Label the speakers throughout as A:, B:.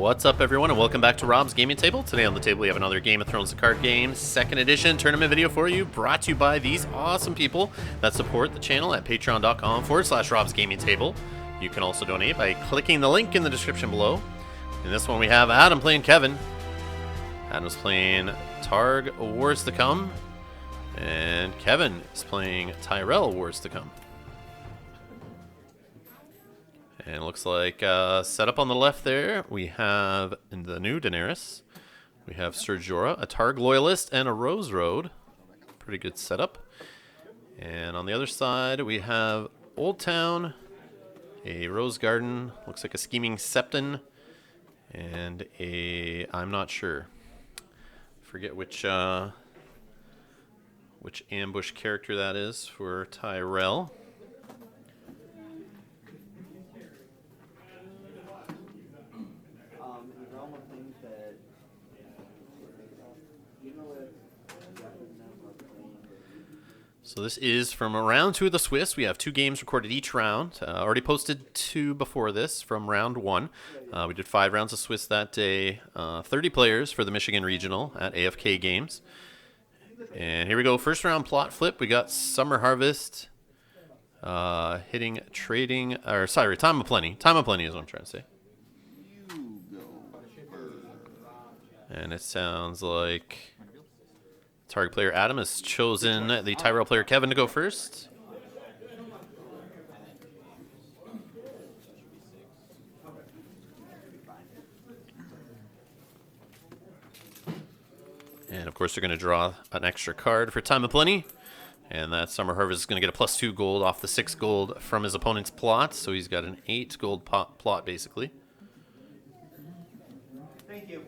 A: What's up, everyone, and welcome back to Rob's Gaming Table. Today on the table we have another Game of Thrones the card game, 2nd edition tournament video for you, brought to you by these awesome people that support the channel at patreon.com/Rob's Gaming Table. You can also donate by clicking the link in the description below. In this one we have Adam playing Kevin. Adam's playing Targ Wars to Come, and Kevin is playing Tyrell Wars to Come. And it looks like set up on the left there, we have the new Daenerys. We have Ser Jorah, a Targ loyalist, and a Rose Road. Pretty good setup. And on the other side, we have Old Town, a Rose Garden, looks like a Scheming Septon, and a I'm not sure. Forget which ambush character that is for Tyrell. So this is from round 2 of the Swiss. We have 2 games recorded each round. Already posted 2 before this from round 1. We did 5 rounds of Swiss that day. 30 players for the Michigan Regional at AFK Games. And here we go. First round plot flip. We got Summer Harvest hitting trading, or sorry, Time of Plenty. Time of Plenty is what I'm trying to say. And it sounds like Targ player Adame has chosen the Tyrell player Kevin to go first. And of course they're going to draw an extra card for Time of Plenty. And that Summer Harvest is going to get a +2 gold off the 6 gold from his opponent's plot. So he's got an 8 gold plot basically.
B: Thank you.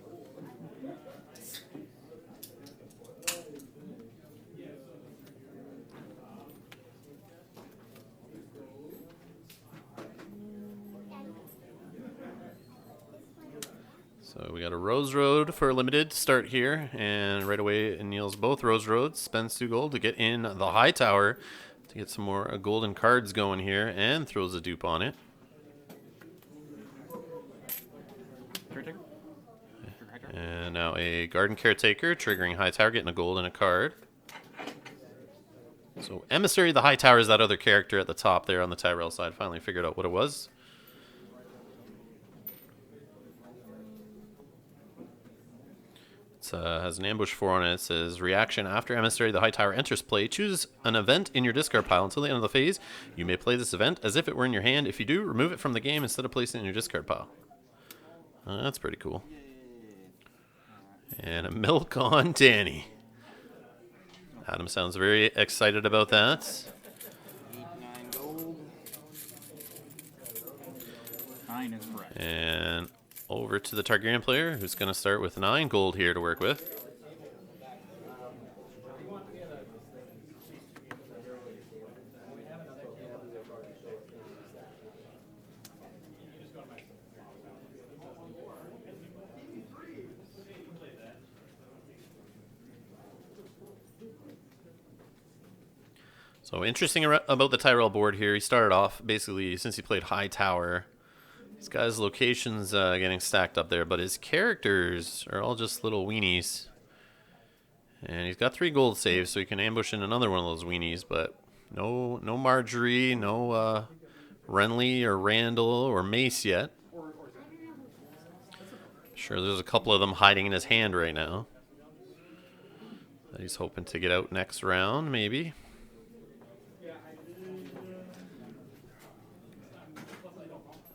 A: So we got a Rose Road for a limited start here, and right away it kneels both Rose Roads, spends 2 gold to get in the High Tower to get some more golden cards going here, and throws a dupe on it. And now a Garden Caretaker, triggering High Tower, getting a gold and a card. So Emissary of the High Tower is that other character at the top there on the Tyrell side. Finally figured out what it was. Has an ambush 4 on it. It says, reaction after Emissary the High Tower enters play. Choose an event in your discard pile until the end of the phase. You may play this event as if it were in your hand. If you do, remove it from the game instead of placing it in your discard pile. That's pretty cool. And a milk on Danny. Adam sounds very excited about that.
C: 8, 9 gold. 9 is correct.
A: And over to the Targaryen player, who's going to start with 9 gold here to work with. So interesting about the Tyrell board here, he started off basically, since he played High Tower, he's got his locations getting stacked up there, but his characters are all just little weenies. And he's got 3 gold saves, so he can ambush in another one of those weenies, but no Marjorie, no Renly or Randall or Mace yet. Sure, there's a couple of them hiding in his hand right now that he's hoping to get out next round, maybe.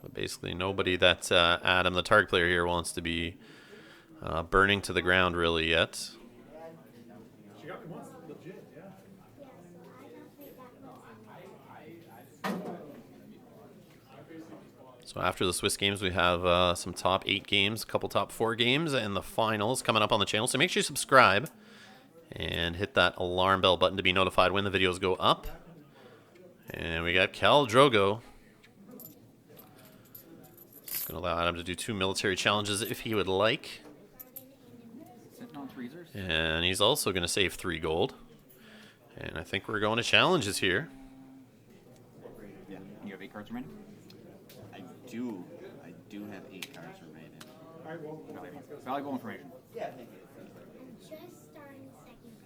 A: But basically nobody that Adam, the Targ player here, wants to be burning to the ground really yet. So after the Swiss games, we have some top 8 games, a couple top 4 games, and the finals coming up on the channel. So make sure you subscribe and hit that alarm bell button to be notified when the videos go up. And we got Khal Drogo. It's going to allow Adam to do 2 military challenges if he would like. And he's also going to save 3 gold. And I think we're going to challenges here.
C: Yeah. You have 8 cards remaining?
B: I do have 8 cards remaining.
C: Valuable information.
B: Just starting second.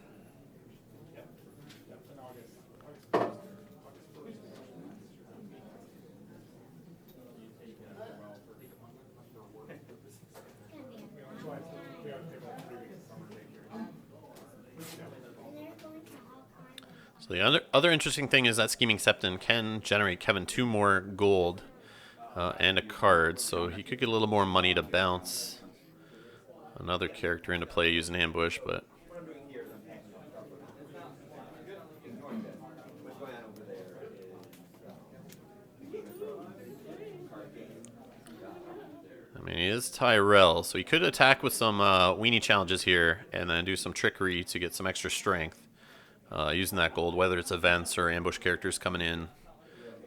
A: So the other interesting thing is that Scheming Septon can generate Kevin 2 more gold and a card, so he could get a little more money to bounce another character into play using ambush, but I mean, he is Tyrell, so he could attack with some weenie challenges here and then do some trickery to get some extra strength using that gold, whether it's events or ambush characters coming in.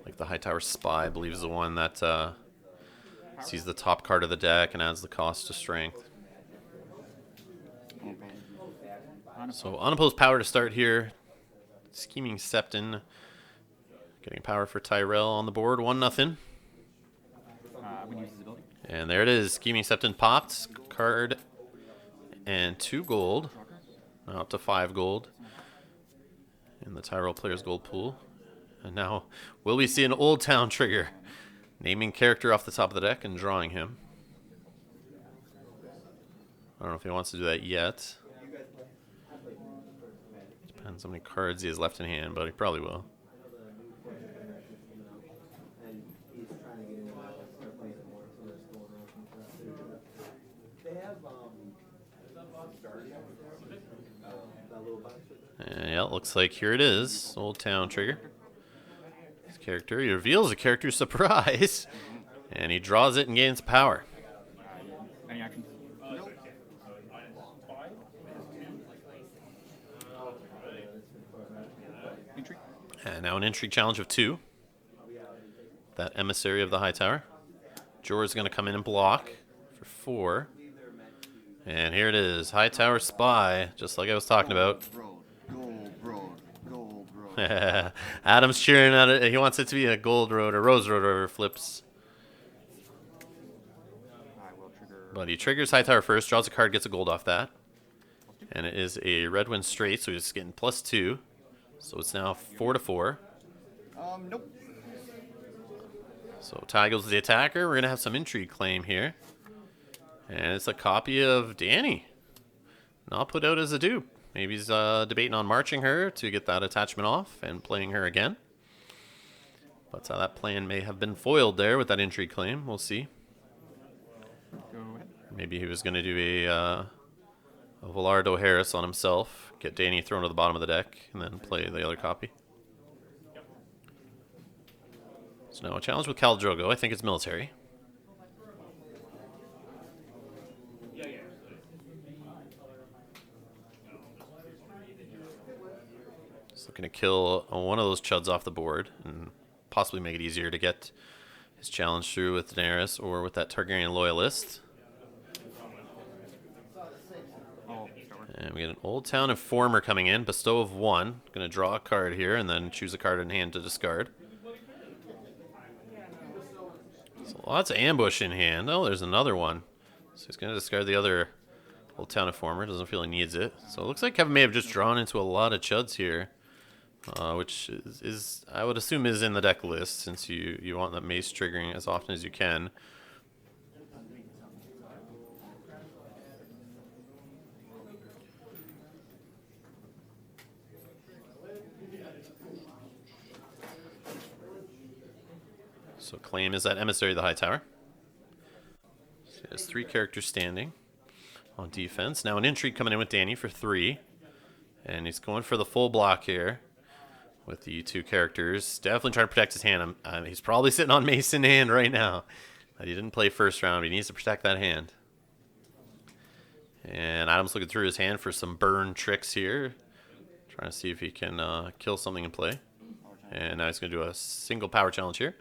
A: Like the Hightower Spy, I believe, is the one that sees the top card of the deck and adds the cost to strength. So unopposed power to start here. Scheming Septon getting power for Tyrell on the board, 1-0.
C: When he uses his ability.
A: And there it is. Scheming Septon popped. Card and 2 gold. Now up to 5 gold in the Tyrell player's gold pool. And now, will we see an Old Town trigger? Naming character off the top of the deck and drawing him. I don't know if he wants to do that yet. Depends how many cards he has left in hand, but he probably will. And yeah, it looks like here it is. Old Town trigger. This character, he reveals a character surprise. And he draws it and gains power.
C: Any actions? Nope. Intrigue.
A: And now an intrigue challenge of 2. That emissary of the Hightower. Jorah's going to come in and block for 4. And here it is. Hightower Spy, just like I was talking about. Adam's cheering at it. He wants it to be a gold road or rose road, whatever flips. But he triggers Hightower first, draws a card, gets a gold off that. And it is a red win straight, so he's getting +2. So it's now 4-4.
C: Nope.
A: So Ty goes to the attacker. We're going to have some intrigue claim here. And it's a copy of Danny. Not put out as a dupe. Maybe he's debating on marching her to get that attachment off and playing her again. But that plan may have been foiled there with that intrigue claim. We'll see.
C: Go ahead.
A: Maybe he was going to do a Velardo Harris on himself, get Danny thrown to the bottom of the deck, and then play the other copy. So now a challenge with Khal Drogo. I think it's military. He's looking to kill one of those chuds off the board and possibly make it easier to get his challenge through with Daenerys or with that Targaryen loyalist. And we get an Old Town Informer coming in. Bestow of 1. Going to draw a card here and then choose a card in hand to discard. So lots of ambush in hand. Oh, there's another one. So he's going to discard the other Old Town Informer. Doesn't feel he needs it. So it looks like Kevin may have just drawn into a lot of chuds here. Which is I would assume is in the deck list since you want that mace triggering as often as you can. So claim is that emissary of the Hightower. So he has 3 characters standing on defense. Now an intrigue coming in with Danny for 3. And he's going for the full block here with the 2 characters. Definitely trying to protect his hand. He's probably sitting on mace in hand right now. He didn't play first round, but he needs to protect that hand. And Adam's looking through his hand for some burn tricks here. Trying to see if he can kill something in play. And now he's going to do a single power challenge here.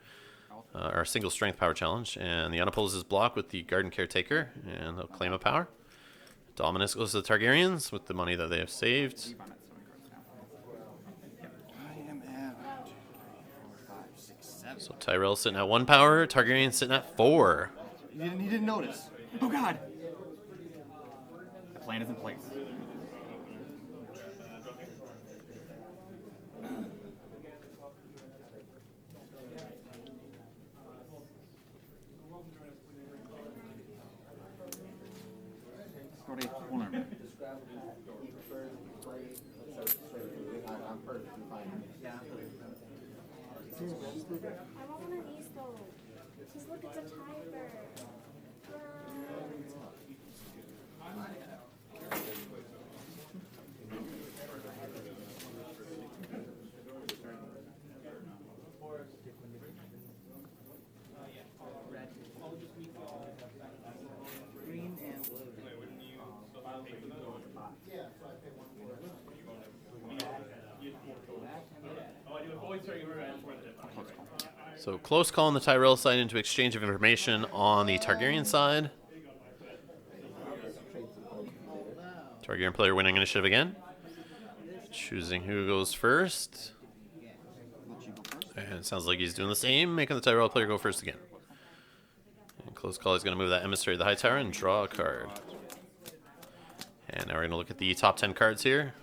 A: Or a single strength power challenge. And the unopposed is blocked with the Garden Caretaker. And they'll claim a power. Dominus goes to the Targaryens with the money that they have saved.
C: So
A: So Tyrell sitting at 1 power. Targaryen sitting at 4.
C: he didn't notice. Oh god! The plan is in place. Got a corner.
B: I want one of these though. Just look, it's a tiger.
D: Green and blue.
A: So close call on the Tyrell side into exchange of information on the Targaryen side. Targaryen player winning initiative again. Choosing who goes first. And it sounds like he's doing the same, making the Tyrell player go first again. And close call is going to move that emissary to the high tower and draw a card. And now we're going to look at the top 10 cards here.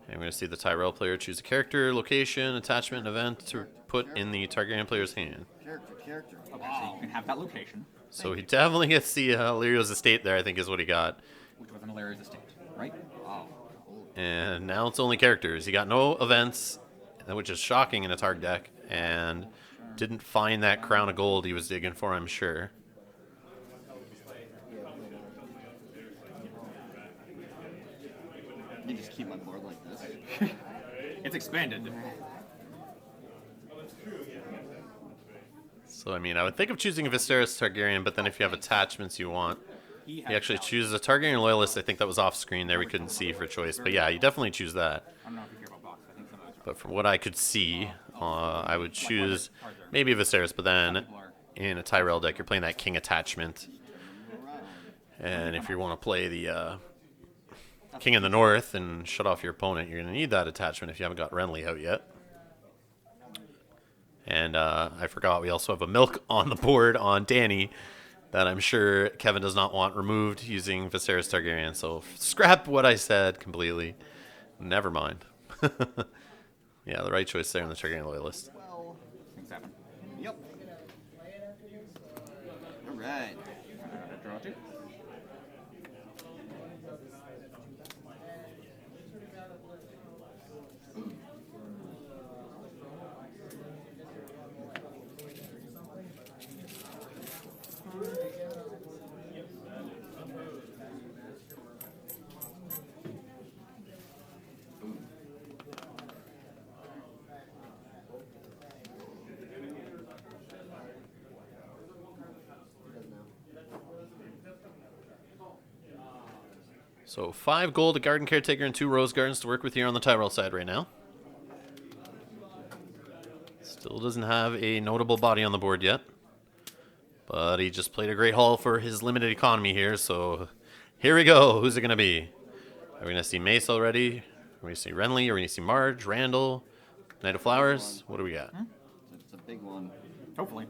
A: And we're going to see the Tyrell player choose a character, location, attachment, and event to put in the Targaryen player's hand.
C: Character. Okay, so you can have that location,
A: So he definitely gets the Lyrio's estate there, I think is what he got.
C: which was an hilarious estate, right? Wow.
A: And now it's only characters. He got no events, which is shocking in a Targ deck, and didn't find that crown of gold he was digging for, I'm sure.
D: You just keep my board like this.
C: It's expanded.
A: So, I mean, I would think of choosing a Viserys Targaryen, but then if you have attachments you want, he actually chooses a Targaryen Loyalist. I think that was off screen there. We couldn't see for choice. But yeah, you definitely choose that.
C: I don't know if you care about box. I think some of those
A: But from what I could see, I would choose maybe Viserys, but then in a Tyrell deck, you're playing that King attachment. And if you want to play the King in the North and shut off your opponent, you're going to need that attachment if you haven't got Renly out yet. And I forgot we also have a milk on the board on Danny that I'm sure Kevin does not want removed using Viserys Targaryen. So scrap what I said completely. Never mind. Yeah, the right choice there on the Targaryen Loyalist.
D: Well,
C: things happen.
D: yep. All right.
C: Draw two.
A: So 5 gold, a Garden Caretaker, and 2 Rose Gardens to work with here on the Tyrell side right now. Still doesn't have a notable body on the board yet. But he just played a great haul for his limited economy here, so here we go. Who's it going to be? Are we going to see Mace already? Are we going to see Renly? Are we going to see Marge, Randall, Knight of Flowers? What do we got?
D: It's a big one.
C: Hopefully.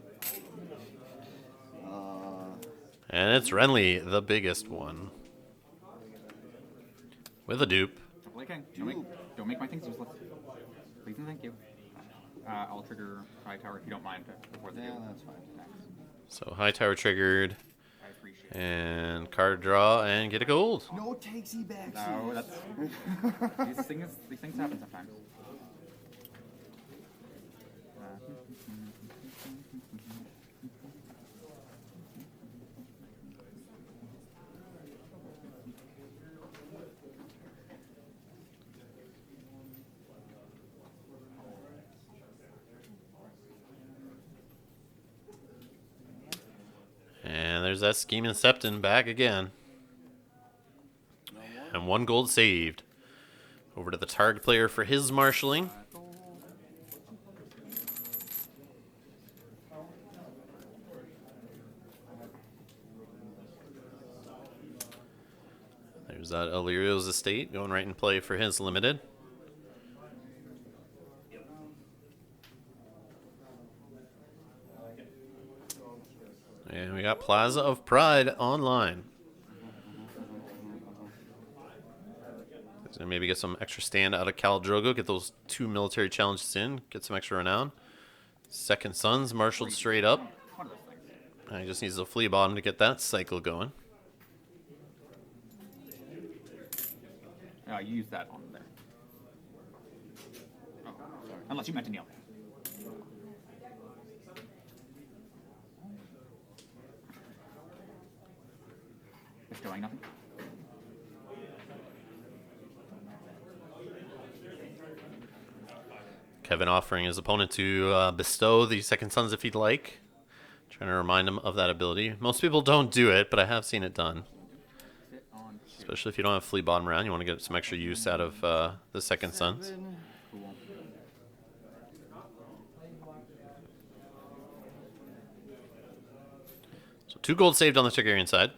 A: And it's Renly, the biggest one. With a dupe.
C: Hopefully, king. Don't make my things useless. Please and thank you. I'll trigger High Tower if you don't mind before the
D: Yeah,
C: game.
D: that's fine.
A: So high tower triggered,
C: I appreciate it.
A: and card draw, and get a gold.
D: No takesy backsies.
C: No, that's these things happen sometimes.
A: And there's that Scheming Septon back again. And 1 gold saved. Over to the Targ player for his marshalling. There's that Illyrio's estate going right in play for his limited. And we got Plaza of Pride online. So maybe get some extra stand out of Khal Drogo, get those 2 military challenges in, get some extra renown. Second Son's marshaled straight up.
C: One of those things.
A: And he just needs a flea bottom to get that cycle going.
C: You use that on there. Oh, sorry. Unless you meant to kneel. Bestowing nothing.
A: Kevin offering his opponent to bestow the Second Sons if he'd like. Trying to remind him of that ability. Most people don't do it, but I have seen it done.
C: Sit on two.
A: Especially if you don't have flea bottom round, you want to get some extra use out of the Second Sons.
C: Cool.
A: So 2 gold saved on the Targaryen side.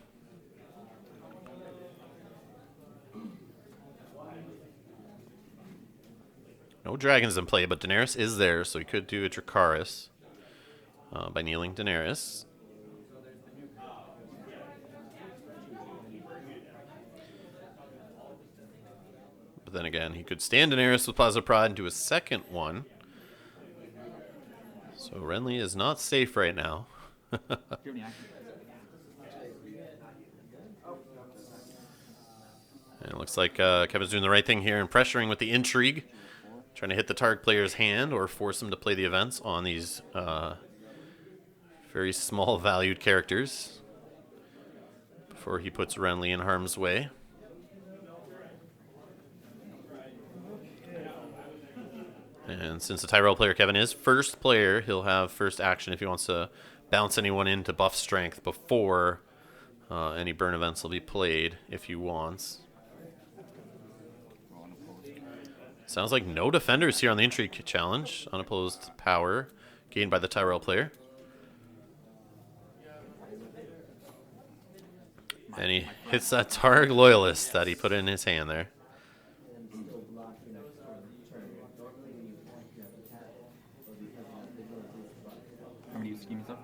A: No dragons in play, but Daenerys is there, so he could do a Dracarys by kneeling Daenerys. But then again, he could stand Daenerys with Plaza Pride and do a second one. So Renly is not safe right now.
C: Do you have any action?
A: And it looks like Kevin's doing the right thing here and pressuring with the intrigue. Trying to hit the Targ player's hand or force him to play the events on these very small valued characters before he puts Renly in harm's way. And since the Tyrell player Kevin is first player, he'll have first action if he wants to bounce anyone in to buff strength before any burn events will be played if he wants. Sounds like no defenders here on the intrigue challenge. Unopposed power gained by the Tyrell player. And he hits that Targ loyalist that he put in his hand there.
C: I'm going to use Scheming Stuff.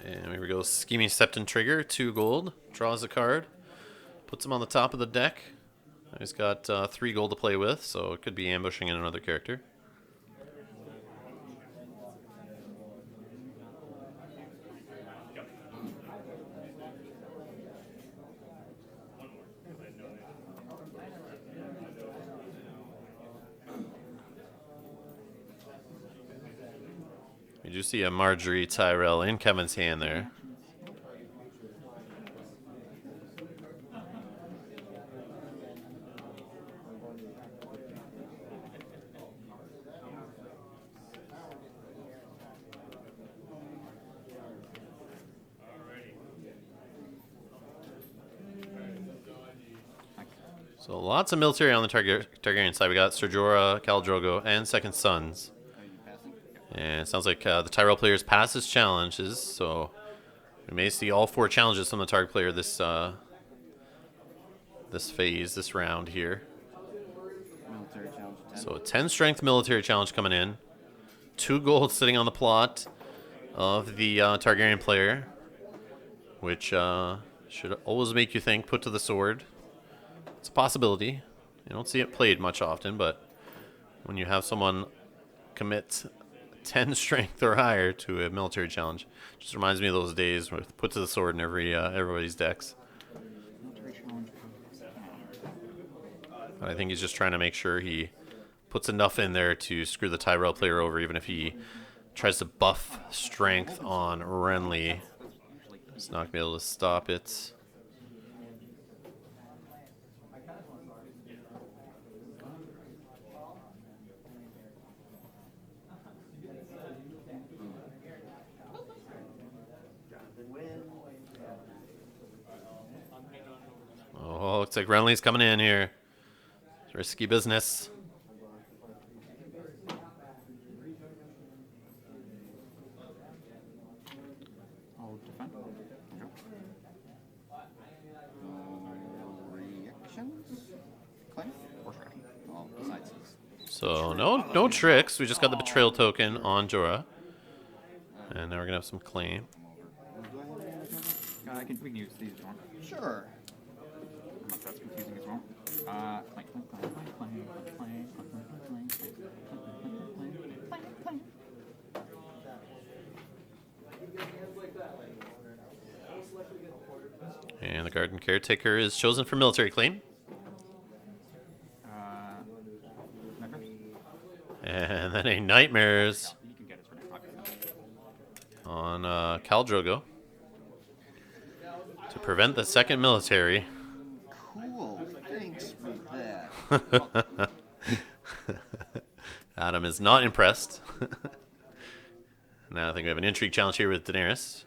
A: And here we go. Scheming Septon Trigger, 2 gold. Draws a card. Puts him on the top of the deck. He's got 3 gold to play with, so it could be ambushing in another character. You do see a Marjorie Tyrell in Kevin's hand there. So lots of military on the Targaryen side. We got Ser Jorah, Khal Drogo, and Second Sons. And it sounds like the Tyrell players pass his challenges, so we may see all 4 challenges from the Targ player this this round here.
D: Military challenge 10.
A: So a 10 strength military challenge coming in. 2 gold sitting on the plot of the Targaryen player, which should always make you think, put to the sword. It's a possibility. You don't see it played much often, but when you have someone commit 10 strength or higher to a military challenge, just reminds me of those days with put to the sword in everybody's decks.
C: Military challenge.
A: But I think he's just trying to make sure he puts enough in there to screw the Tyrell player over, even if he tries to buff strength on Renly. He's not going to be able to stop it. Oh, looks like Renly's coming in here. It's risky business.
C: I'll defend.
D: Reactions? Claim?
C: Or strategy.
D: Oh, besides his.
A: So no tricks. We just got the betrayal token on Jorah. And now we're going to have some claim.
C: We can use these if you want.
D: Sure.
C: Unless that's confusing as well.
A: And the Garden Caretaker is chosen for military claim. And then a Nightmares
C: You can get it for next
A: on Khal Drogo to prevent the second military.
D: Cool. Thanks for that.
A: Adame is not impressed. Now I think we have an intrigue challenge here with Daenerys.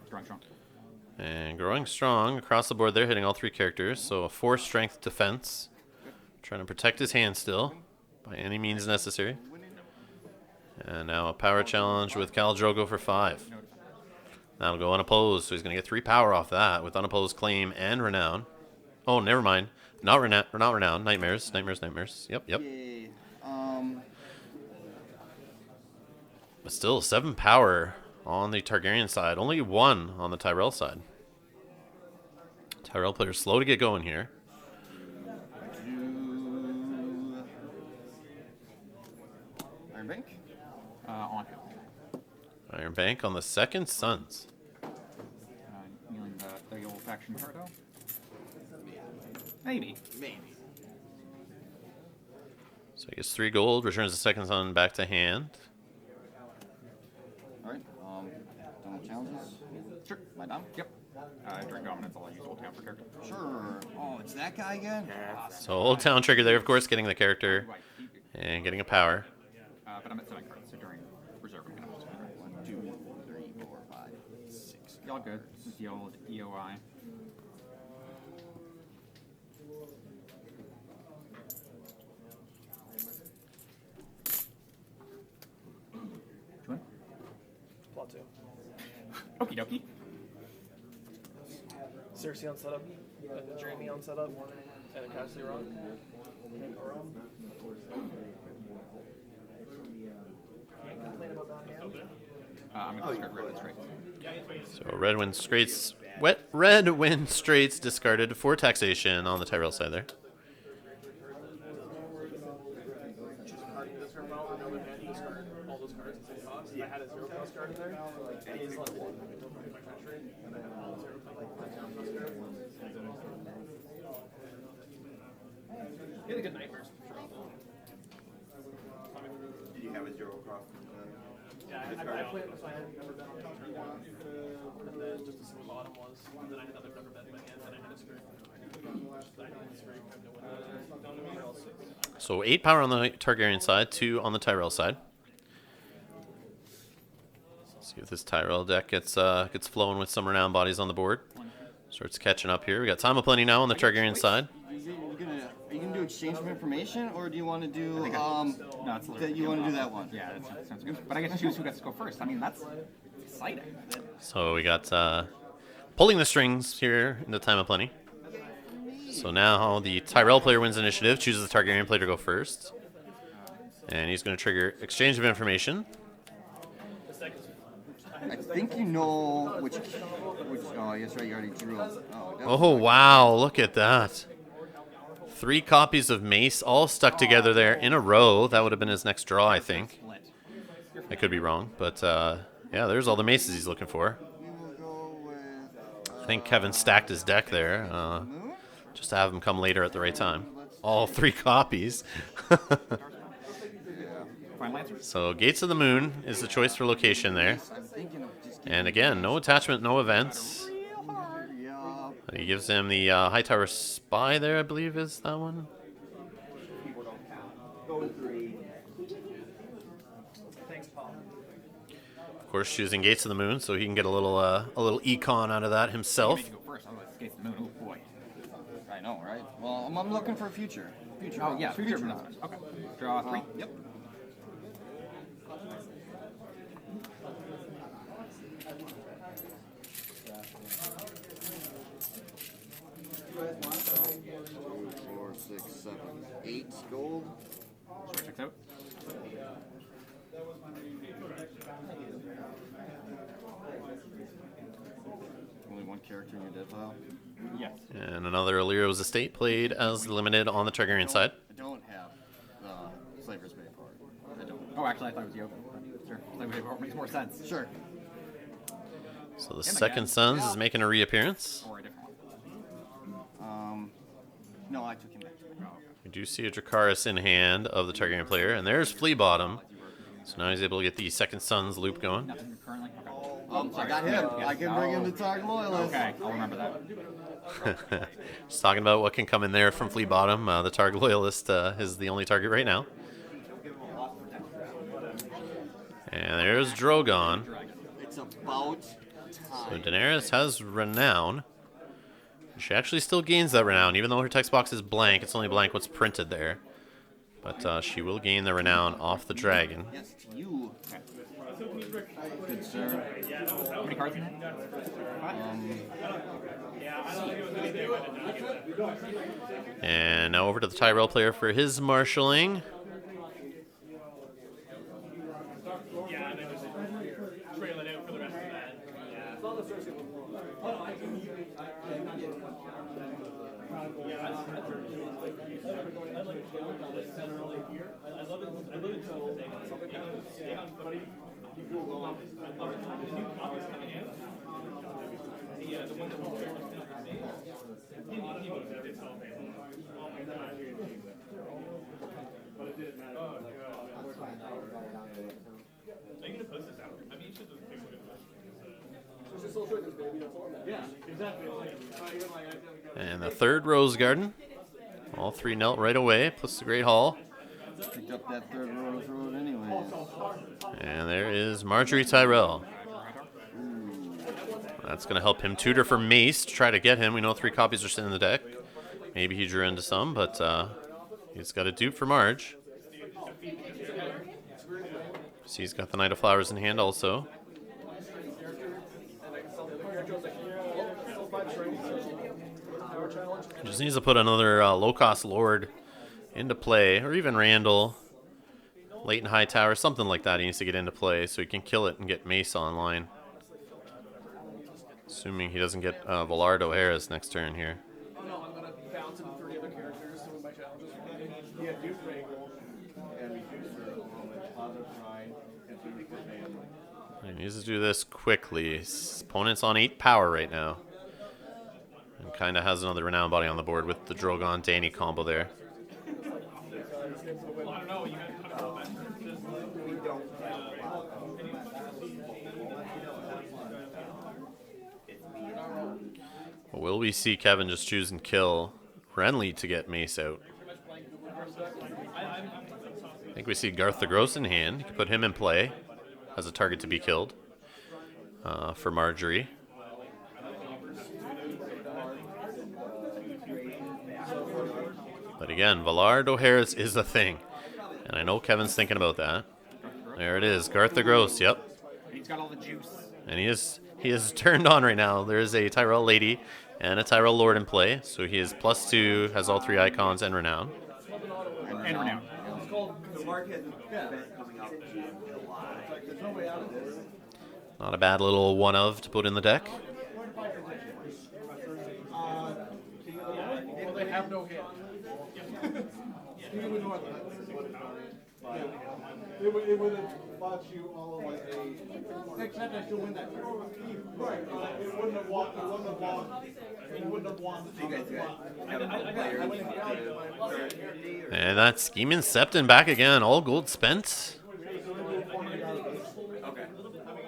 C: Strong.
A: And growing strong across the board there, hitting all 3 characters. So a 4 strength defense. Trying to protect his hand still by any means necessary. And now a power challenge with Khal Drogo for 5. That'll go unopposed, so he's going to get 3 power off that with unopposed claim and renown. Oh, never mind. Not renown. Nightmares. Yep.
D: Yay.
A: But still, 7 power on the Targaryen side. Only 1 on the Tyrell side. Tyrell players slow to get going here.
D: Iron Bank?
C: On.
A: Iron Bank on the second Sons.
C: Kneeling the old faction card, though? Maybe.
A: So he gets 3 gold, returns the second Son back to hand.
D: Alright, done with challenges?
C: Sure.
D: Am I done?
C: Yep. During dominance, I'll use Old Town for character.
D: Sure. Oh, it's that guy again?
A: So Old Town trigger there, of course, getting the character and getting a power.
C: But I'm at 7 cards, so during reserve, I'm going to have to
D: 1, 2, 3, 4, 5, 6.
C: Y'all good. This is the old EOI. Which one?
E: Plot 2.
C: Okie dokie.
E: Cersei on setup, and Jamie on setup, and a Cassidy run. Can't complain about that hand.
C: I'm going to discard red and straight.
A: So Red Wind Straits discarded for taxation on the Tyrell side there.
E: All those cards at the same cost. I had a 0 cost card in there, and he's like 1. My country, and then 0 cost. He had a good Nightmares.
F: Did you have a 0 cost?
E: Yeah, I played it with my hand, never been on top turn 1. And then just to see what bottom was. And then I had another rubber bed in my hand, and I had a screw.
A: So 8 power on the Targaryen side, 2 on the Tyrell side. Let's see if this Tyrell deck gets flowing with some renowned bodies on the board. Starts catching up here. We got Time of Plenty now on the Targaryen side.
D: Are you gonna do exchange of information, or do you want to do
C: No, it's
D: you want to do that one?
C: Yeah, that sounds good. But I get to choose who gets to go first. I mean, that's exciting.
A: So we got pulling the strings here in the Time of Plenty. So now the Tyrell player wins initiative, chooses the Targaryen player to go first. And he's going to trigger exchange of information.
D: I think you know which. Oh, I guess right. You already drew.
A: Oh, wow. Look at that. 3 copies of Mace all stuck together there in a row. That would have been his next draw, I think. I could be wrong. But, yeah, there's all the Maces he's looking for.
D: We will go with.
A: I think Kevin stacked his deck there. Just to have him come later at the right time. All 3 copies. So Gates of the Moon is the choice for location there. And again, no attachment, no events. He gives him the Hightower Spy there, I believe is that one. Of course, choosing Gates of the Moon, so he can get a little econ out of that himself.
C: You go first. Otherwise, it's Gates of the Moon. Oh boy.
D: I know, right? Well, I'm looking for future.
C: Oh yeah, future announcements. Okay. Draw 3. Yep.
D: 6, 7, 8 gold.
C: Checks out.
D: Only one character in your dead pile.
C: Yes.
A: And another Illyria's Estate played as limited on the Targaryen side.
D: I don't have the Slaver's Bay part. I don't.
C: Oh, actually, I thought it was Yoga. Sure. Slaver's Bay part makes more sense.
D: Sure.
A: So the Second Sons is making a reappearance.
C: Or a different one.
D: No, I took him back.
A: We do see a Dracarys in hand of the Targaryen player, and there's Flea Bottom. So now he's able to get the Second Son's loop going.
C: Nothing currently. Okay.
D: I got him. I can bring him to Targ Loyalist.
C: Okay, I'll remember that.
A: Just talking about what can come in there from Flea Bottom. The Targ Loyalist is the only target right now. And there's Drogon.
D: It's about
A: So
D: time.
A: Daenerys has Renown. She actually still gains that Renown, even though her text box is blank. It's only blank what's printed there. But she will gain the Renown off the dragon.
D: Yes, to you. Good sir.
C: How many cards in there?
A: And now over to the Tyrell player for his marshalling.
E: Yeah, and then just trail it out for the rest of that.
A: And the third Rose Garden. All three knelt right away, plus the Great Hall.
D: Picked up that third Rose Road anyways.
A: And there is Marjorie Tyrell. That's going to help him tutor for Mace to try to get him. We know 3 copies are sitting in the deck. Maybe he drew into some, but he's got a dupe for Marge. See, he's got the Knight of Flowers in hand also. Just needs to put another low-cost Lord into play, or even Randall, Leighton Hightower, something like that. He needs to get into play so he can kill it and get Mace online. Assuming he doesn't get Valar Dohaeris next turn here.
E: Oh no, I'm gonna bounce into 3 other characters, so my challenges for yeah, Duke Wrangle.
A: He needs to do this quickly. His opponent's on 8 power right now. And kind of has another Renown body on the board with the Drogon Dany combo there. But will we see Kevin just choose and kill Renly to get Mace out? I think we see Garth the Gross in hand. You can put him in play as a target to be killed for Marjorie. But again, Valar Dohaeris is a thing. And I know Kevin's thinking about that. There it is, Garth the Gross, yep.
C: He's got all the juice.
A: And he is turned on right now. There is a Tyrell Lady and a Tyrell Lord in play. So he is +2, has all 3 icons and Renown.
C: And Renown.
F: The Mark has an event coming up in July.
A: Not a bad little one of to put in the deck.
E: They have no hand. It would have bought you all like a. Except I still win that. Right. It wouldn't have won. It wouldn't have won. It wouldn't have won.
F: You guys have players.
A: And that's Scheming Septon back again. All gold spent.
F: Okay.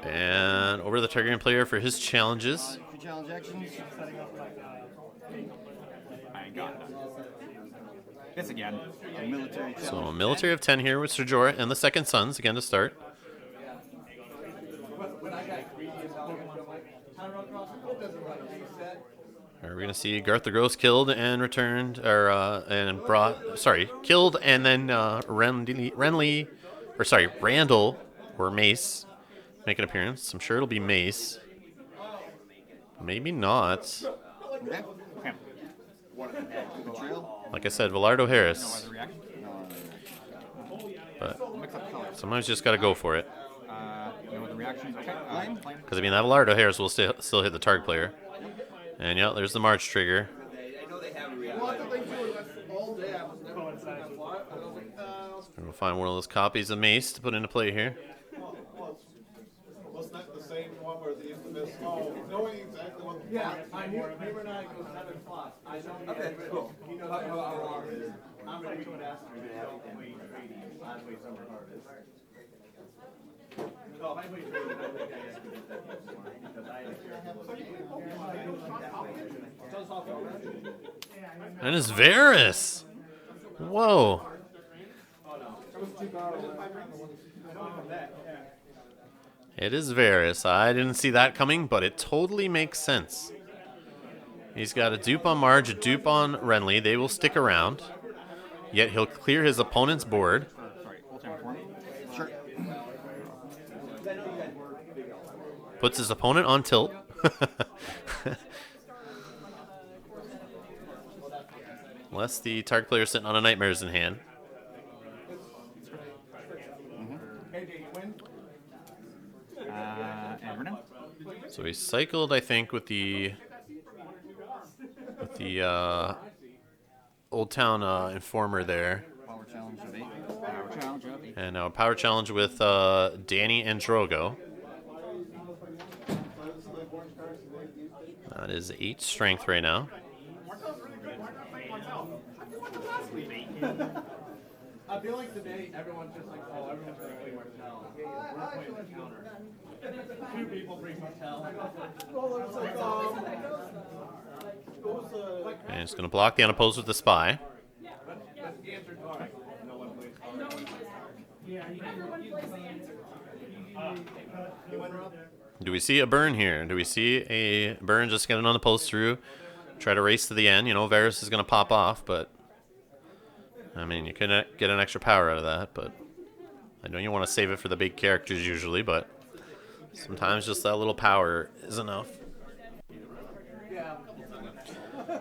A: And over to the Targaryen player for his challenges.
D: For challenge actions.
C: I got that. This again.
D: A military challenge.
A: So a military of 10 here with Ser Jorah and the Second Sons again to start. Are we going to see Garth the Gross killed and returned, or killed and then Randall or Mace make an appearance? I'm sure it'll be Mace. Maybe not.
D: Okay.
C: Okay.
D: Betrayal?
A: Like I said, Velardo Harris.
C: Other reaction?
A: But
C: Mix up colors.
A: sometimes you just got to go for it.
C: No other reactions. Okay.
D: Flame?
C: Flame.
A: Because, I mean, that Velardo Harris will still hit the Targ player. And, yeah, there's the March trigger.
F: I know they have a
E: Well, that's
F: reality.
E: the thing too. Is that's all day I was never putting that fly. I was like,
A: We'll find one of those copies of Mace to put into play here.
E: wasn't that the same one where the infamous? Oh, knowing exactly what. Yeah, I knew. Him and I go 7 slots. I know.
F: Okay, cool.
E: He knows how long it is. I'm gonna be master. Don't wait. I'd wait summer harvest. No, I wait.
A: And it's Varys. Whoa. It is Varys. I didn't see that coming, but it totally makes sense. He's got a dupe on Marge, a dupe on Renly. They will stick around. Yet he'll clear his opponent's board.
C: Sorry. Full time form.
D: Sure.
A: Puts his opponent on tilt. Unless the Targ player is sitting on a Nightmares in hand.
C: And Renan.
A: So he cycled, I think, with the Old Town Informer there.
D: Power challenge of 8.
C: Power challenge of 8.
A: And now a power challenge with Danny and Drogo. That is 8 strength right now.
E: I feel like today everyone's just like, oh, everyone's gonna play Martel. We're playing the counter. 2 people bring Martel. Well, it's like,
A: And it's going to block the unopposed with the spy.
E: the answer's Targ. No one plays Targ.
A: Do we see a burn here? Do we see a burn just get an unopposed through? Try to race to the end. You know, Varys is going to pop off, but... I mean, you can get an extra power out of that, but... I know you want to save it for the big characters usually, but... Sometimes just that little power is enough.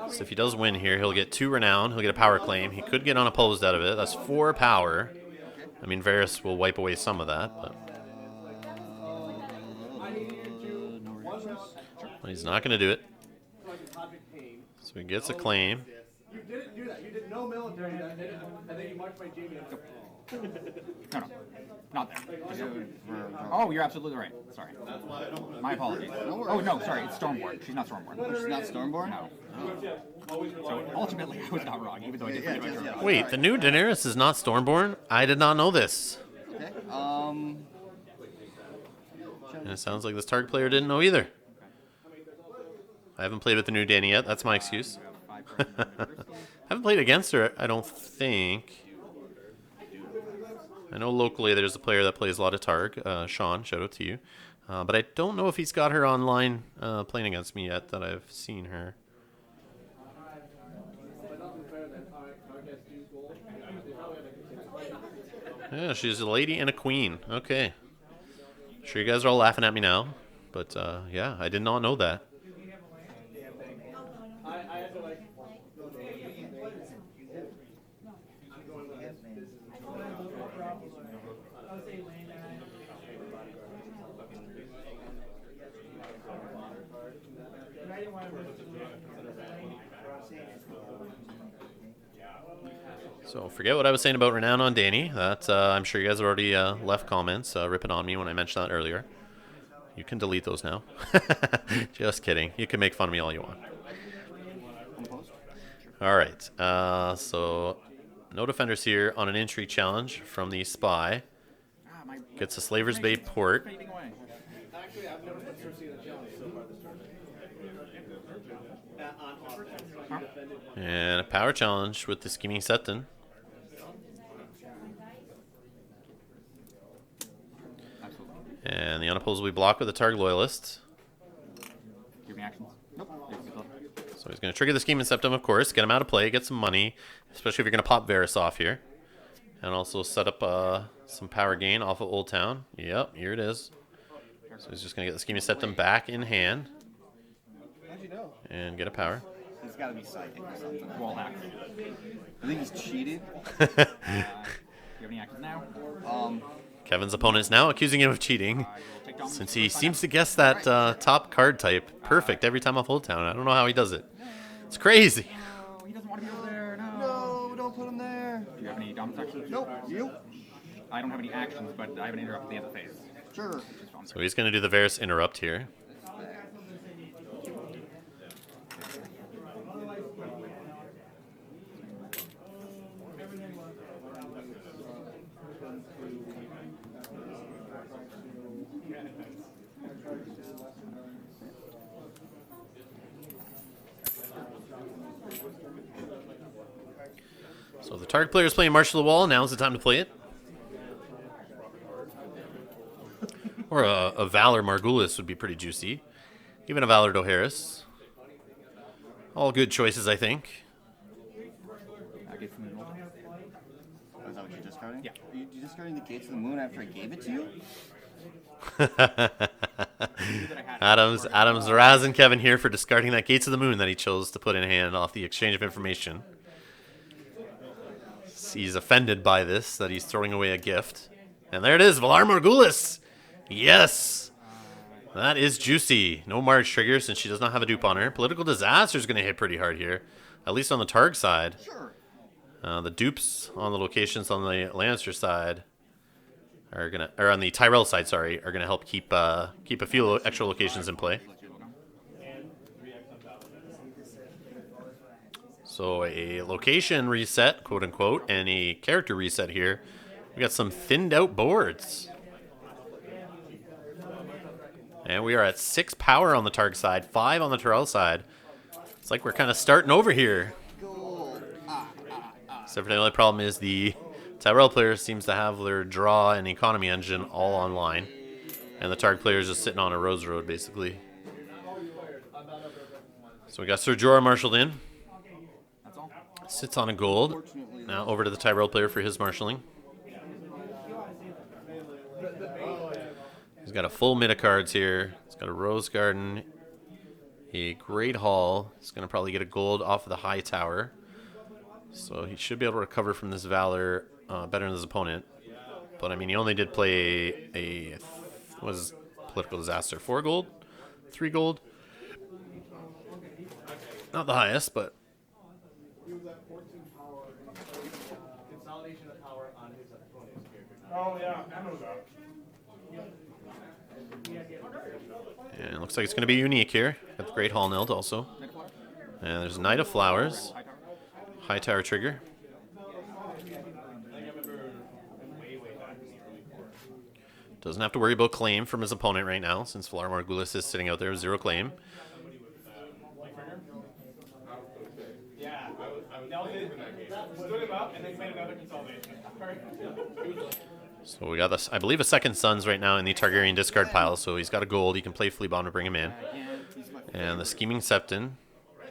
A: So if he does win here, he'll get 2 renown. He'll get a power claim. He could get unopposed out of it. That's 4 power. I mean, Varys will wipe away some of that, but... Well, he's not going to do it. So he gets a claim.
E: You didn't do that. You did no military. And then you marched by Jamie.
C: No. Not there. Oh, you're absolutely right. Sorry. My apologies. Oh, no, sorry. It's Stormborn. She's not Stormborn.
D: She's not Stormborn?
C: No. So ultimately, I was not wrong, even though I did pretty much wrong.
A: Wait, the new Daenerys is not Stormborn? I did not know this.
D: Okay.
A: And it sounds like this Targ player didn't know either. I haven't played with the new Dany yet. That's my excuse. Haven't played against her, I don't think. I know locally there's a player that plays a lot of Targ. Sean, shout out to you. But I don't know if he's got her online playing against me yet that I've seen her. Yeah, she's a lady and a queen. Okay. Sure you guys are all laughing at me now. But yeah, I did not know that. So forget what I was saying about renown on Dany. That I'm sure you guys already left comments ripping on me when I mentioned that earlier. You can delete those now. Just kidding. You can make fun of me all you want. All right. So no defenders here on an entry challenge from the spy. Gets a Slaver's Bay port.
E: Actually, I've never seen a challenge so far this tournament.
A: And a power challenge with the Scheming Septon. And the unopposed will be blocked with the Targ Loyalist.
C: Give me actions. Nope.
A: So he's going to trigger the Scheming Septum, of course, get him out of play, get some money, especially if you're going to pop Varys off here. And also set up some power gain off of Old Town. Yep, here it is. So he's just going to get the Scheming Septum back in hand. And get a power.
D: His It's got to be psychic or something.
C: Wall hack.
D: I think he's cheated.
C: Do you have any actions now?
A: Kevin's opponent is now accusing him of cheating,
C: You'll take dominance
A: since
C: for
A: he
C: the
A: seems to
C: sign-up.
A: guess that top card type perfect every time off Old Town. I don't know how he does it. It's crazy.
C: No, he doesn't want to be over there. No.
D: No, don't put him there.
C: Do you have any dominance actions?
D: Nope. You?
C: I don't have any actions, but I have an interrupt at the end of the phase.
D: Sure.
C: Which is fun.
A: So he's going to do the Varys interrupt here. So the Targ player is playing Marshal the Wall. Now's the time to play it. Or a Valor Margulis would be pretty juicy. Even a Valor Dohaeris. All good choices, I think.
C: Gates of the Moon.
D: Oh, is that what you're discarding?
C: Yeah.
D: You discarding the Gates of the Moon after I gave it to you?
A: Adam's razzing Kevin here for discarding that Gates of the Moon that he chose to put in hand off the exchange of information. He's offended by this, that he's throwing away a gift. And there it is, Valar Morghulis! Yes! That is juicy. No Marge trigger since she does not have a dupe on her. Political Disaster is going to hit pretty hard here, at least on the Targ side.
D: Sure.
A: The dupes on the locations on the Lannister side are gonna, or on the Tyrell side, sorry, are gonna help keep a few extra locations in play. So a location reset, quote unquote, and a character reset here. We got some thinned out boards. And we are at 6 power on the Targ side, 5 on the Tyrell side. It's like we're kind of starting over here. Except for the only problem is the Tyrell player seems to have their draw and economy engine all online. And the Targ player is just sitting on a Rose Road, basically. So we got Ser Jorah marshaled in.
C: That's all.
A: Sits on a gold. Now over to the Tyrell player for his marshalling. He's got a full mid of cards here. He's got a Rose Garden, a Great Hall. He's going to probably get a gold off of the High Tower. So he should be able to recover from this Valor better than his opponent. But I mean, he only did play a was Political Disaster. 4 gold? 3 gold? Not the highest, but
E: Consolidation of power on his opponent's character. Oh yeah, I know that.
A: and it looks like it's going to be unique here. Got the Great Hall nilled also. And there's Knight of Flowers. High Tower trigger. Doesn't have to worry about claim from his opponent right now, since Valar Morghulis is sitting out there with 0 claim.
E: Yeah, stood him up and then made another consolidation.
A: So we got this, I believe, a second Sons right now in the Targaryen discard pile. So he's got a gold. He can play Flea Bomb to bring him in. And the Scheming Septon.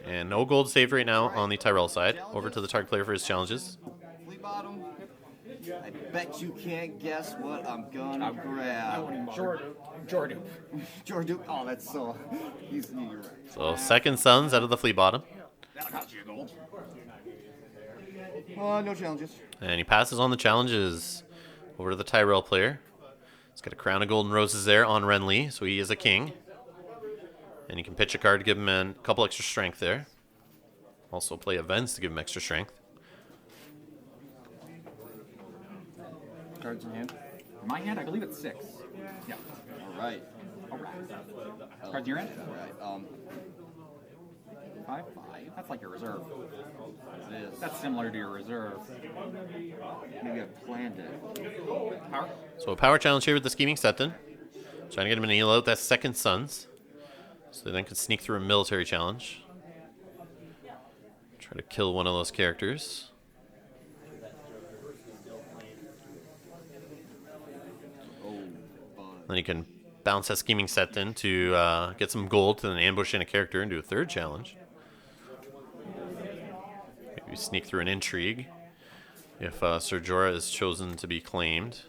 A: And no gold saved right now on the Tyrell side. Over to the Targ player for his challenges.
D: Flea Bottom. I bet you can't guess what I'm gonna grab.
C: Jordan.
D: Jordan. Oh, that's so. You're right.
A: So second Sons out of the Flea Bottom.
C: That got you a gold.
D: No challenges.
A: And he passes on the challenges. Over to the Tyrell player. He's got a Crown of Golden Roses there on Renly, so he is a king. And you can pitch a card to give him a couple extra strength there. Also play events to give him extra strength.
D: Cards in hand.
C: In my hand, I believe it's 6. Yeah.
D: All right.
C: Cards in your hand?
D: All right.
C: 5? That's like your reserve.
D: It is.
C: That's similar to your reserve.
D: Maybe I planned it.
C: Power?
A: So a power challenge here with the Scheming Septon. Trying to get him to kneel out that second Sons. So they then can sneak through a military challenge. Try to kill one of those characters. Then you can bounce that Scheming Septon to get some gold to then ambush in a character and do a third challenge. Maybe sneak through an intrigue if Ser Jorah is chosen to be claimed.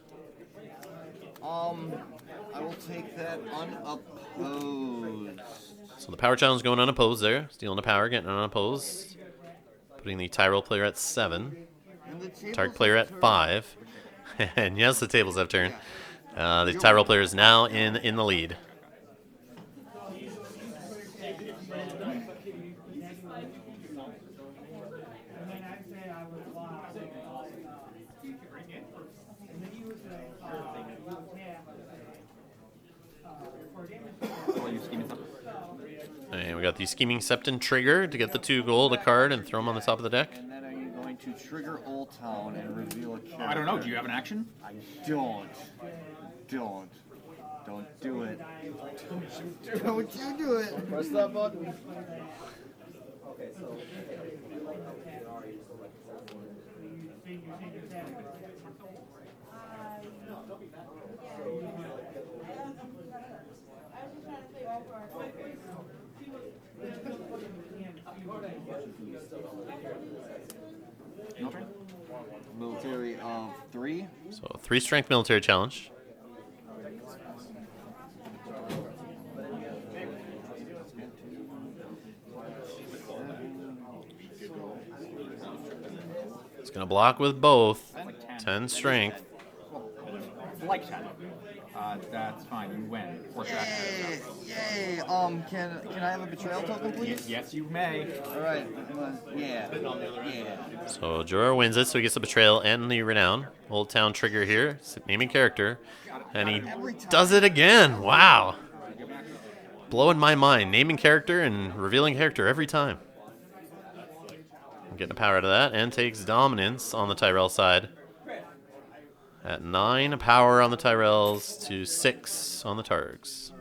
D: I will take that unopposed.
A: So the power challenge going unopposed there. Stealing the power, getting unopposed. Putting the Tyrell player at 7. Targ player at 5. And yes, the tables have turned. The Tyrell player is now in the lead. And we got the Scheming Septon trigger to get the 2 gold, a card, and throw them on the top of the deck.
D: And then are you going to trigger Old Town and reveal a character?
C: I don't know. Do you have an action?
D: I don't. Don't do it. Don't you do it.
E: Press that button.
D: Military of 3.
A: So 3 strength military challenge. It's going to block with both. 10 strength.
C: Like that. That's fine. You win. Force your action.
D: Yay! Can I have a betrayal token, please?
C: Yes, you may.
D: All right. Yeah.
A: So Jorah wins it, so he gets the betrayal and the renown. Old Town trigger here, naming character, and he does it again. Wow, blowing my mind. Naming character and revealing character every time. I'm getting a power out of that, and takes dominance on the Tyrell side. At 9 power on the Tyrells to 6 on the Targs.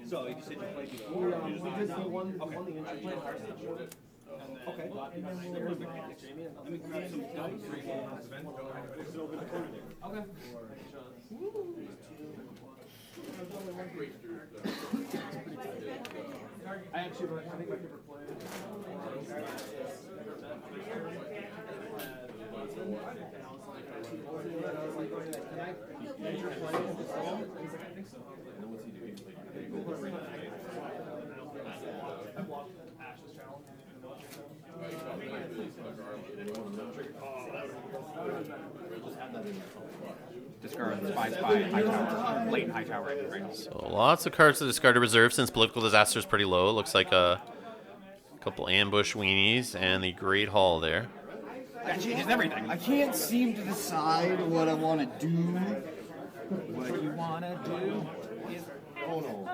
F: So you said you played before. Okay.
E: I think I never played.
C: Discard Spy, High Tower. Late High Tower. Right.
A: So lots of cards to discard to reserve since political disaster is pretty low. It looks like a couple ambush weenies and the Great Hall there.
C: That changes everything.
D: I can't seem to decide what I want to do.
C: What you wanna do?
E: Oh no.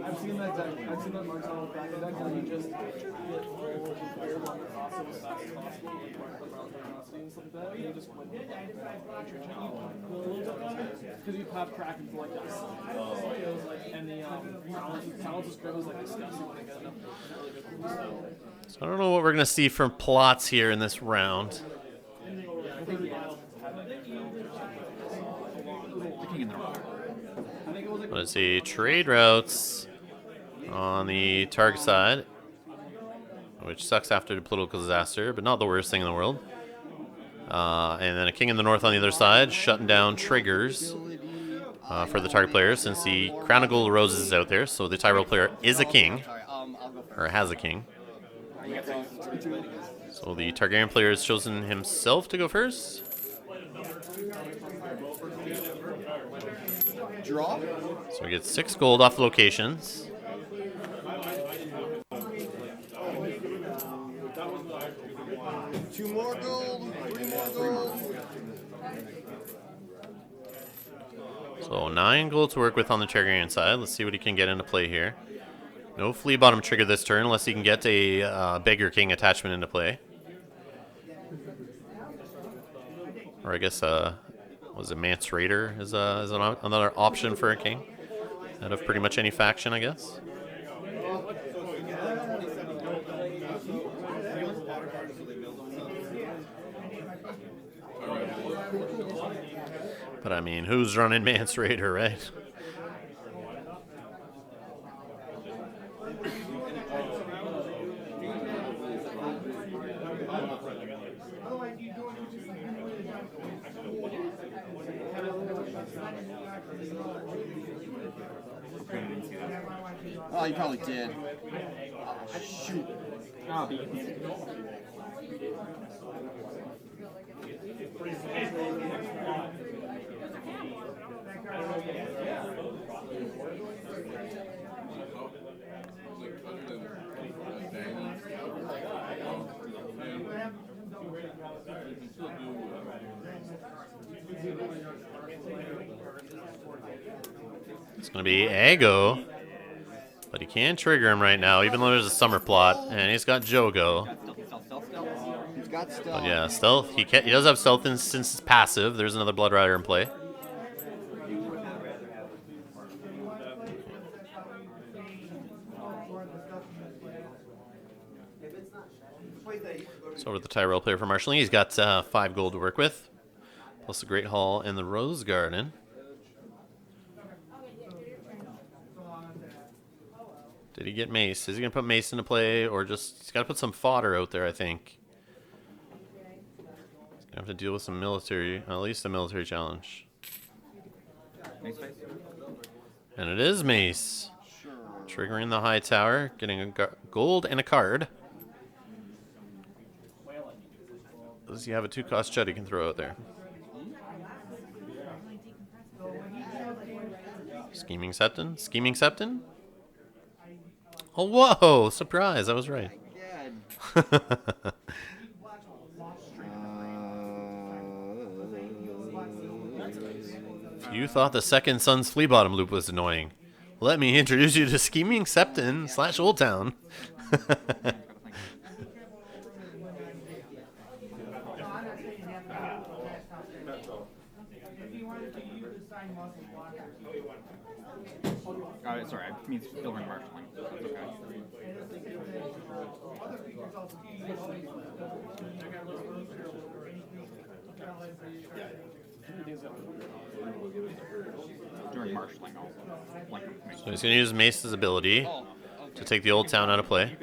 E: I've seen that deck. I've seen that Marcelo back deck where you just also as fast as possible and stuff like that. And you just win. Because you have Kraken for like this. And the talent just grows like disgusting when they get enough.
A: So I don't know what we're going to see from plots here in this round. Let's see, trade routes on the Targ side, which sucks after the political disaster, but not the worst thing in the world. And then a king in the north on the other side, shutting down triggers for the Targ player since the Crown of Gold Roses is out there, so the Tyrell player is a king, or has a king. So the Targaryen player has chosen himself to go first.
D: Draw.
A: So we get 6 gold off the locations.
D: Two more gold. 3 more gold.
A: So 9 gold to work with on the Targaryen side. Let's see what he can get into play here. No flea bottom trigger this turn unless he can get a Beggar King attachment into play. Or I guess was it Mance Raider is another option for a king out of pretty much any faction, I guess. But I mean, who's running Mance Raider, right?
D: Oh, you probably did. Shoot.
C: Oh, beat.
A: It's going to be Ago. But he can't trigger him right now, even though there's a summer plot. And he's got Jogo.
D: He's got stealth.
A: But yeah, stealth. He does have stealth since it's passive. There's another Blood Rider in play. So over the Tyrell player for marshalling. He's got 5 gold to work with. Plus the Great Hall and the Rose Garden. Did he get Mace? Is he going to put Mace into play, or just... He's got to put some fodder out there, I think. He's going to have to deal with some military, at least a military challenge.
C: Mace face.
A: And it is Mace. Triggering the high tower, getting a gold and a card. Does he have a 2-cost Chet he can throw out there? Scheming Septon? Scheming Septon? Oh, whoa! Surprise, I was right. You thought the second Sun's Flea Bottom loop was annoying. Let me introduce you to Scheming Septon / Old Town.
C: Sorry, I mean still in marshalling. That's okay. During marshalling, I'll blank information.
A: So he's going to use Mace's ability to take the Old Town out of play.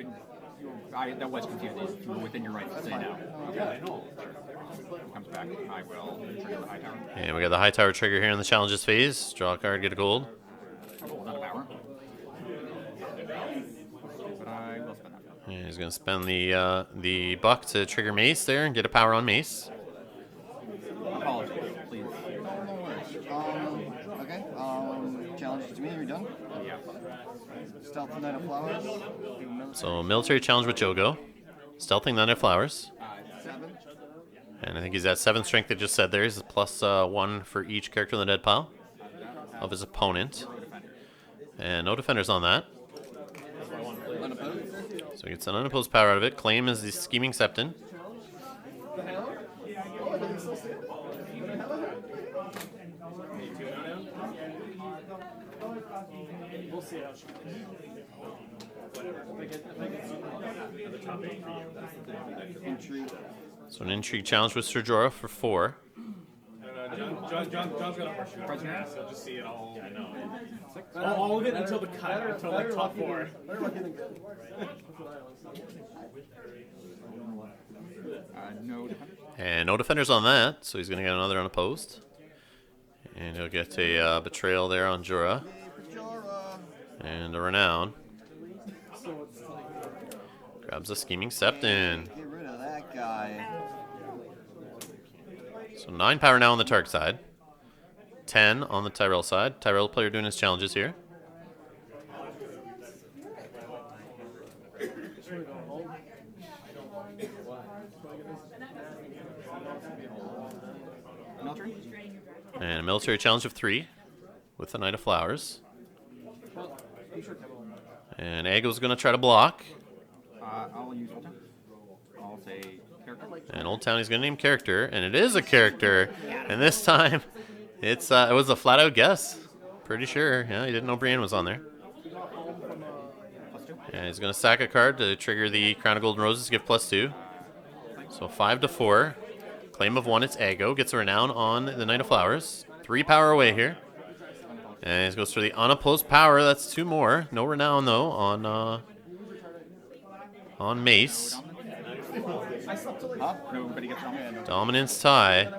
C: That was confusing. You were within your rights to say no. Yeah, I know. Comes back. I will trigger the high tower.
A: And we got the high tower trigger here in the challenges phase. Draw a card, get a gold.
C: Oh, not a power. But I will spend that.
A: And he's going to spend the buck to trigger Mace there and get a power on Mace.
C: Apologies, please.
D: Okay. Challenge to me. You're done.
C: Yeah.
D: Stealth Knight of Flowers.
A: So military challenge with Jogo. Stealthing Knight of Flowers.
D: 7.
A: And I think he's at 7 strength. They just said there. He's plus 1 for each character in the dead pile of his opponent. And no defenders on that. So he gets an unopposed power out of it. Claim is the Scheming Septon.
D: Intrigue.
A: So an intrigue challenge with Sir Jorah for 4.
G: John's got a question, so just see it all. All of it until the cut, until like top 4.
C: No defenders.
A: And no defenders on that, so he's going to get another unopposed. And he'll get a betrayal there on Jorah. And a renown. Grabs a Scheming Septon.
D: Get rid of that guy.
A: So 9 power now on the Targ side. 10 on the Tyrell side. Tyrell player doing his challenges here.
C: Military?
A: And a military challenge of 3 with the Knight of Flowers. And Ago's going to try to block.
C: I'll use Old Town. I'll say character.
A: And Old Town he's going to name character. And it is a character. And this time, it was a flat out guess. Pretty sure. Yeah, he didn't know Brienne was on there. And he's going to sack a card to trigger the Crown of Golden Roses, give +2. So 5 to 4. Claim of 1, it's Ago. Gets a renown on the Knight of Flowers. 3 power away here. And he goes for the unopposed power. That's 2 more. No renown, though, on Mace.
C: Huh? Nobody gets dominant.
A: Dominance tie.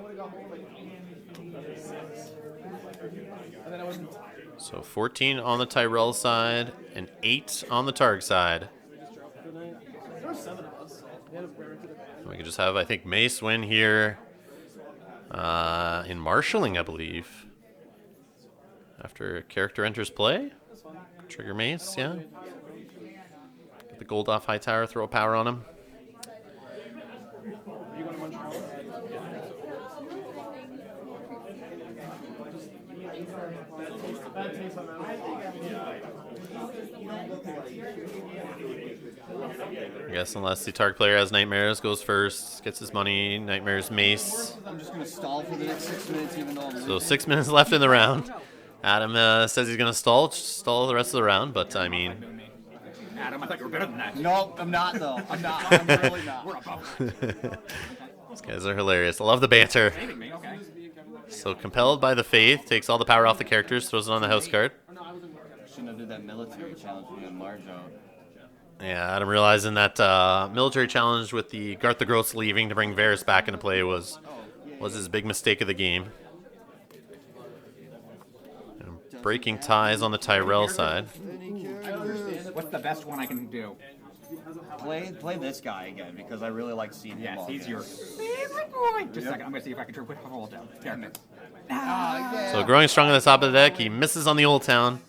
A: So 14 on the Tyrell side and 8 on the Targ side. We can just have, I think, Mace win here in marshalling, I believe. After a character enters play. Trigger Mace, yeah. Get the gold off High Tower, throw a power on him. I guess unless the Targ player has Nightmares, goes first, gets his money, Nightmares, Mace.
D: I'm just gonna stall for the next 6 minutes, even though I'm
A: So 6 minutes left in the round. Adam says he's going to stall the rest of the round, but I mean...
C: Adam, I thought you were better than that.
D: No, I'm not though. I'm not. I'm really not.
C: We're above.
A: These guys are hilarious. I love the banter.
C: Saving me, okay.
A: So Compelled by the Faith takes all the power off the characters, throws it on the house card.
D: Shouldn't have did that military challenge with me on Marjo.
A: Yeah, Adam realizing that military challenge with the Garth the Gross leaving to bring Varys back into play was his big mistake of the game. And breaking ties on the Tyrell side.
C: What's the best one I can do?
D: Play this guy again because I really like seeing him.
C: Yes,
D: all
C: he's
D: game.
C: your favorite boy. Just a second, I'm gonna see if I can put Holt down. There.
A: So growing strong on the top of the deck, he misses on the Old Town.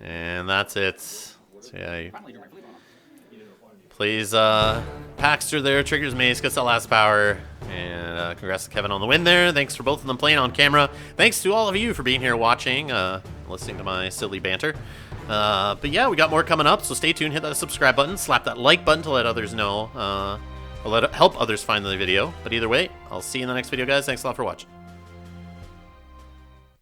A: And that's it. So yeah, he plays Paxter there, triggers Mace, gets that last power. And congrats to Kevin on the win there. Thanks for both of them playing on camera. Thanks to all of you for being here watching, listening to my silly banter. But yeah, we got more coming up, so stay tuned. Hit that subscribe button, slap that like button to let others know, help others find the video. But either way, I'll see you in the next video, guys. Thanks a lot for watching.